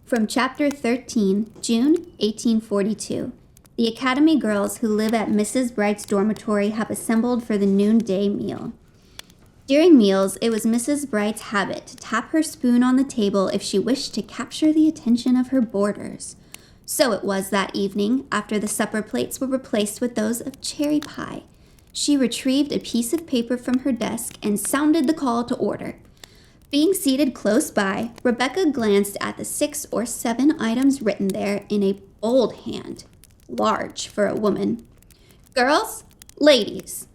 From Chapter 13, June 1842. The Academy girls who live at Mrs. Bright's dormitory have assembled for the noonday meal. During meals, it was Mrs. Bright's habit to tap her spoon on the table if she wished to capture the attention of her boarders. So it was that evening, after the supper plates were replaced with those of cherry pie. She retrieved a piece of paper from her desk and sounded the call to order. Being seated close by, Rebecca glanced at the 6 or 7 items written there in a bold hand, large for a woman. Girls, ladies,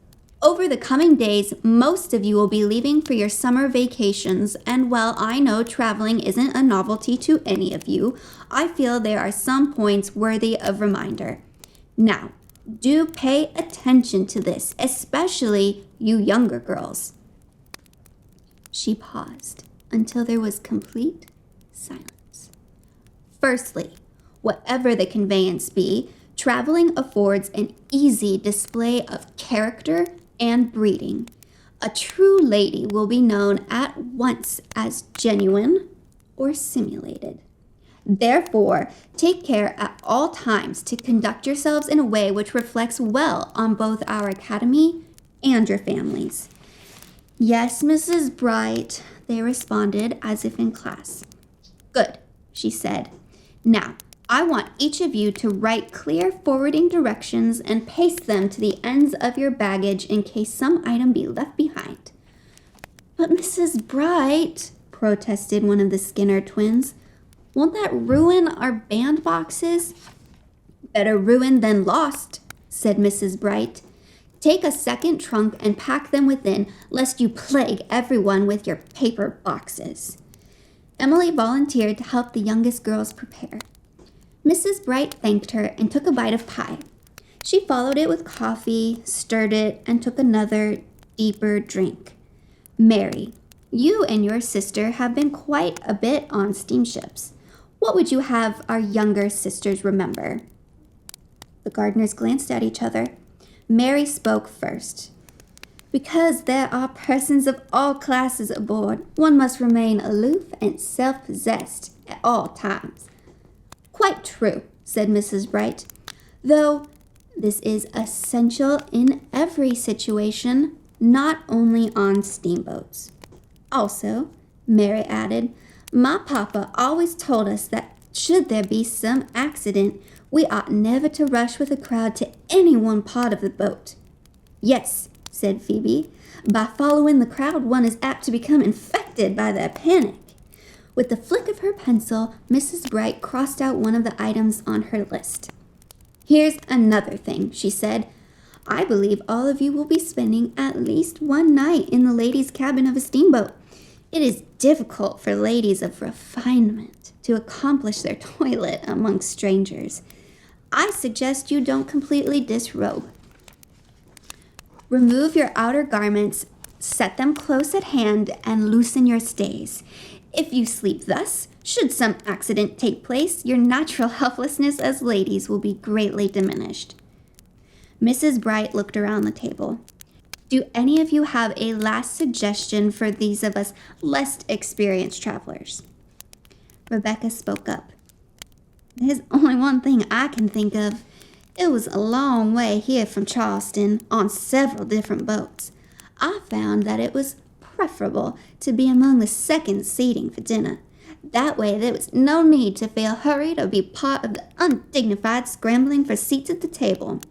over the coming days, most of you will be leaving for your summer vacations, and while I know traveling isn't a novelty to any of you, I feel there are some points worthy of reminder. Now, do pay attention to this, especially you younger girls. She paused until there was complete silence. Firstly, whatever the conveyance be, traveling affords an easy display of character and breeding. A true lady will be known at once as genuine or simulated. Therefore, take care at all times to conduct yourselves in a way which reflects well on both our academy and your families. Yes, Mrs. Bright, they responded as if in class. Good, she said. Now, I want each of you to write clear forwarding directions and paste them to the ends of your baggage in case some item be left behind. But Mrs. Bright, protested one of the Skinner twins, won't that ruin our bandboxes? Better ruined than lost, said Mrs. Bright. Take a second trunk and pack them within, lest you plague everyone with your paper boxes. Emily volunteered to help the youngest girls prepare. Mrs. Bright thanked her and took a bite of pie. She followed it with coffee, stirred it, and took another, deeper drink. Mary, you and your sister have been quite a bit on steamships. What would you have our younger sisters remember? The gardeners glanced at each other. Mary spoke first. Because there are persons of all classes aboard, one must remain aloof and self-possessed at all times. Quite true, said Mrs. Bright, though this is essential in every situation, not only on steamboats. Also, Mary added, my papa always told us that should there be some accident, we ought never to rush with a crowd to any one part of the boat. Yes, said Phoebe, by following the crowd one is apt to become infected by their panic. With the flick of her pencil, Mrs. Bright crossed out one of the items on her list. Here's another thing, she said. I believe all of you will be spending at least one night in the ladies' cabin of a steamboat. It is difficult for ladies of refinement to accomplish their toilet among strangers. I suggest you don't completely disrobe. Remove your outer garments, set them close at hand, and loosen your stays. If you sleep thus, should some accident take place, your natural helplessness as ladies will be greatly diminished. Mrs. Bright looked around the table. Do any of you have a last suggestion for these of us less experienced travelers? Rebecca spoke up. There's only one thing I can think of. It was a long way here from Charleston on several different boats. I found that it was preferable to be among the second seating for dinner. That way there was no need to feel hurried or be part of the undignified scrambling for seats at the table.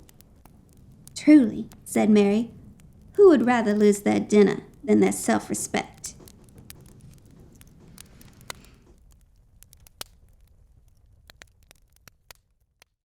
Truly, said Mary, who would rather lose their dinner than their self-respect?